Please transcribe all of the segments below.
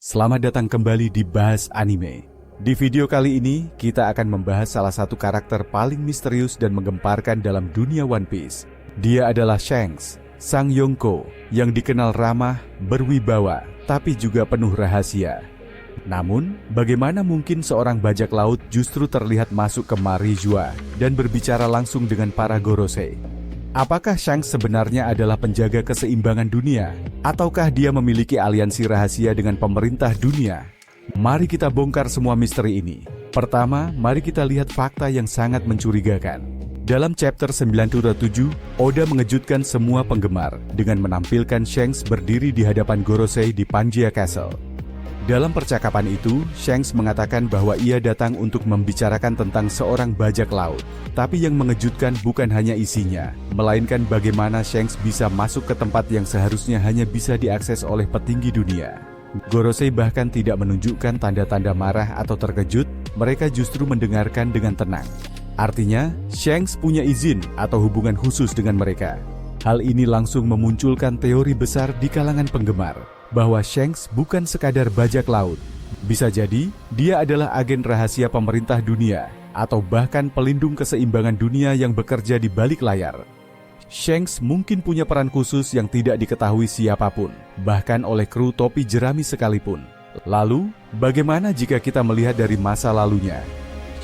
Selamat datang kembali di Bahas Anime. Di video kali ini, kita akan membahas salah satu karakter paling misterius dan menggemparkan dalam dunia One Piece. Dia adalah Shanks, sang Yonko, yang dikenal ramah, berwibawa, tapi juga penuh rahasia. Namun, bagaimana mungkin seorang bajak laut justru terlihat masuk ke Marijua dan berbicara langsung dengan para Gorosei? Apakah Shanks sebenarnya adalah penjaga keseimbangan dunia? Ataukah dia memiliki aliansi rahasia dengan pemerintah dunia? Mari kita bongkar semua misteri ini. Pertama, mari kita lihat fakta yang sangat mencurigakan. Dalam chapter 97, Oda mengejutkan semua penggemar dengan menampilkan Shanks berdiri di hadapan Gorosei di Pangaea Castle. Dalam percakapan itu, Shanks mengatakan bahwa ia datang untuk membicarakan tentang seorang bajak laut. Tapi yang mengejutkan bukan hanya isinya, melainkan bagaimana Shanks bisa masuk ke tempat yang seharusnya hanya bisa diakses oleh petinggi dunia. Gorosei bahkan tidak menunjukkan tanda-tanda marah atau terkejut, mereka justru mendengarkan dengan tenang. Artinya, Shanks punya izin atau hubungan khusus dengan mereka. Hal ini langsung memunculkan teori besar di kalangan penggemar, bahwa Shanks bukan sekadar bajak laut. Bisa jadi, dia adalah agen rahasia pemerintah dunia, atau bahkan pelindung keseimbangan dunia yang bekerja di balik layar. Shanks mungkin punya peran khusus yang tidak diketahui siapapun, bahkan oleh kru topi jerami sekalipun. Lalu, bagaimana jika kita melihat dari masa lalunya?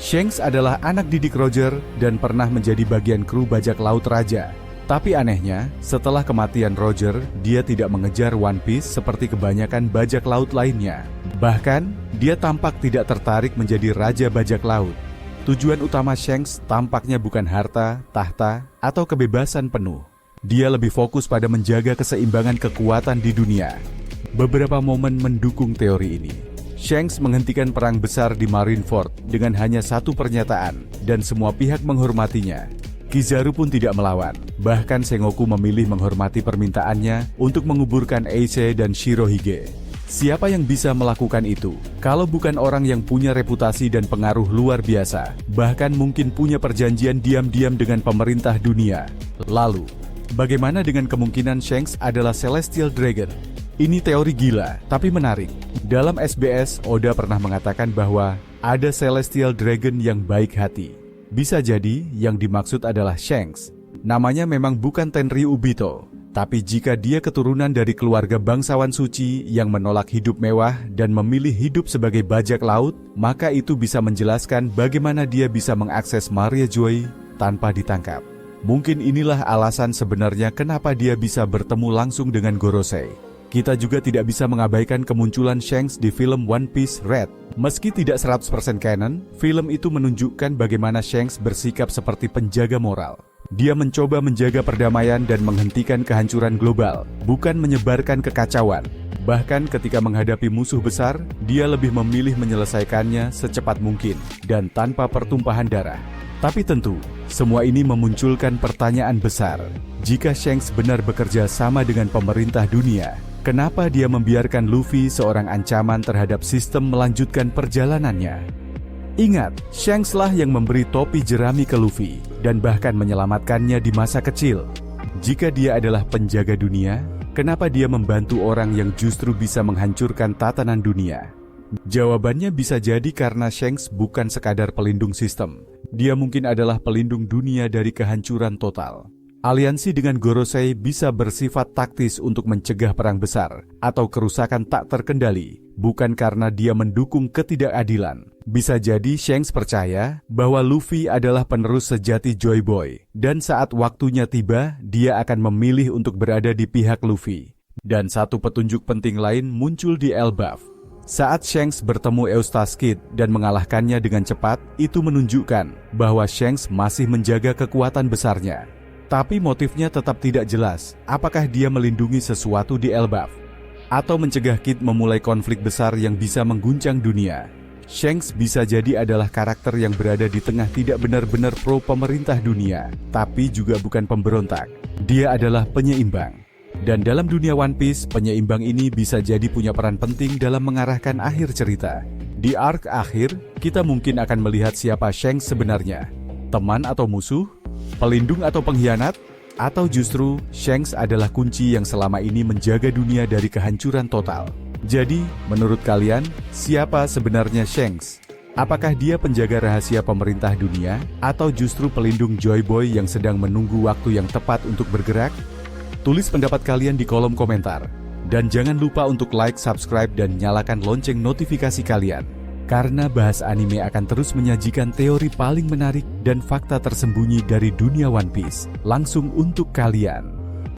Shanks adalah anak didik Roger dan pernah menjadi bagian kru bajak laut raja. Tapi anehnya, setelah kematian Roger, dia tidak mengejar One Piece seperti kebanyakan bajak laut lainnya. Bahkan, dia tampak tidak tertarik menjadi raja bajak laut. Tujuan utama Shanks tampaknya bukan harta, tahta, atau kebebasan penuh. Dia lebih fokus pada menjaga keseimbangan kekuatan di dunia. Beberapa momen mendukung teori ini. Shanks menghentikan perang besar di Marineford dengan hanya satu pernyataan, dan semua pihak menghormatinya. Kizaru pun tidak melawan, bahkan Sengoku memilih menghormati permintaannya untuk menguburkan Ace dan Shirohige. Siapa yang bisa melakukan itu? Kalau bukan orang yang punya reputasi dan pengaruh luar biasa, bahkan mungkin punya perjanjian diam-diam dengan pemerintah dunia. Lalu, bagaimana dengan kemungkinan Shanks adalah Celestial Dragon? Ini teori gila, tapi menarik. Dalam SBS, Oda pernah mengatakan bahwa ada Celestial Dragon yang baik hati. Bisa jadi yang dimaksud adalah Shanks. Namanya memang bukan Tenryu Ubito, tapi jika dia keturunan dari keluarga bangsawan suci yang menolak hidup mewah dan memilih hidup sebagai bajak laut, maka itu bisa menjelaskan bagaimana dia bisa mengakses Marijua tanpa ditangkap. Mungkin inilah alasan sebenarnya kenapa dia bisa bertemu langsung dengan Gorosei. Kita juga tidak bisa mengabaikan kemunculan Shanks di film One Piece Red. Meski tidak 100% canon, film itu menunjukkan bagaimana Shanks bersikap seperti penjaga moral. Dia mencoba menjaga perdamaian dan menghentikan kehancuran global, bukan menyebarkan kekacauan. Bahkan ketika menghadapi musuh besar, dia lebih memilih menyelesaikannya secepat mungkin dan tanpa pertumpahan darah. Tapi tentu, semua ini memunculkan pertanyaan besar. Jika Shanks benar bekerja sama dengan pemerintah dunia, kenapa dia membiarkan Luffy, seorang ancaman terhadap sistem, melanjutkan perjalanannya? Ingat, Shanks lah yang memberi topi jerami ke Luffy dan bahkan menyelamatkannya di masa kecil. Jika dia adalah penjaga dunia, kenapa dia membantu orang yang justru bisa menghancurkan tatanan dunia? Jawabannya bisa jadi karena Shanks bukan sekadar pelindung sistem. Dia mungkin adalah pelindung dunia dari kehancuran total. Aliansi dengan Gorosei bisa bersifat taktis untuk mencegah perang besar atau kerusakan tak terkendali, bukan karena dia mendukung ketidakadilan. Bisa jadi Shanks percaya bahwa Luffy adalah penerus sejati Joy Boy, dan saat waktunya tiba, dia akan memilih untuk berada di pihak Luffy. Dan satu petunjuk penting lain muncul di Elbaf. Saat Shanks bertemu Eustace Kid dan mengalahkannya dengan cepat, itu menunjukkan bahwa Shanks masih menjaga kekuatan besarnya. Tapi motifnya tetap tidak jelas, apakah dia melindungi sesuatu di Elbaf atau mencegah Kid memulai konflik besar yang bisa mengguncang dunia. Shanks bisa jadi adalah karakter yang berada di tengah, tidak benar-benar pro pemerintah dunia, tapi juga bukan pemberontak. Dia adalah penyeimbang. Dan dalam dunia One Piece, penyeimbang ini bisa jadi punya peran penting dalam mengarahkan akhir cerita. Di arc akhir, kita mungkin akan melihat siapa Shanks sebenarnya. Teman atau musuh? Pelindung atau pengkhianat? Atau justru Shanks adalah kunci yang selama ini menjaga dunia dari kehancuran total? Jadi, menurut kalian, siapa sebenarnya Shanks? Apakah dia penjaga rahasia pemerintah dunia, atau justru pelindung Joy Boy yang sedang menunggu waktu yang tepat untuk bergerak? Tulis pendapat kalian di kolom komentar. Dan jangan lupa untuk like, subscribe, dan nyalakan lonceng notifikasi kalian. Karena Bahas Anime akan terus menyajikan teori paling menarik dan fakta tersembunyi dari dunia One Piece langsung untuk kalian.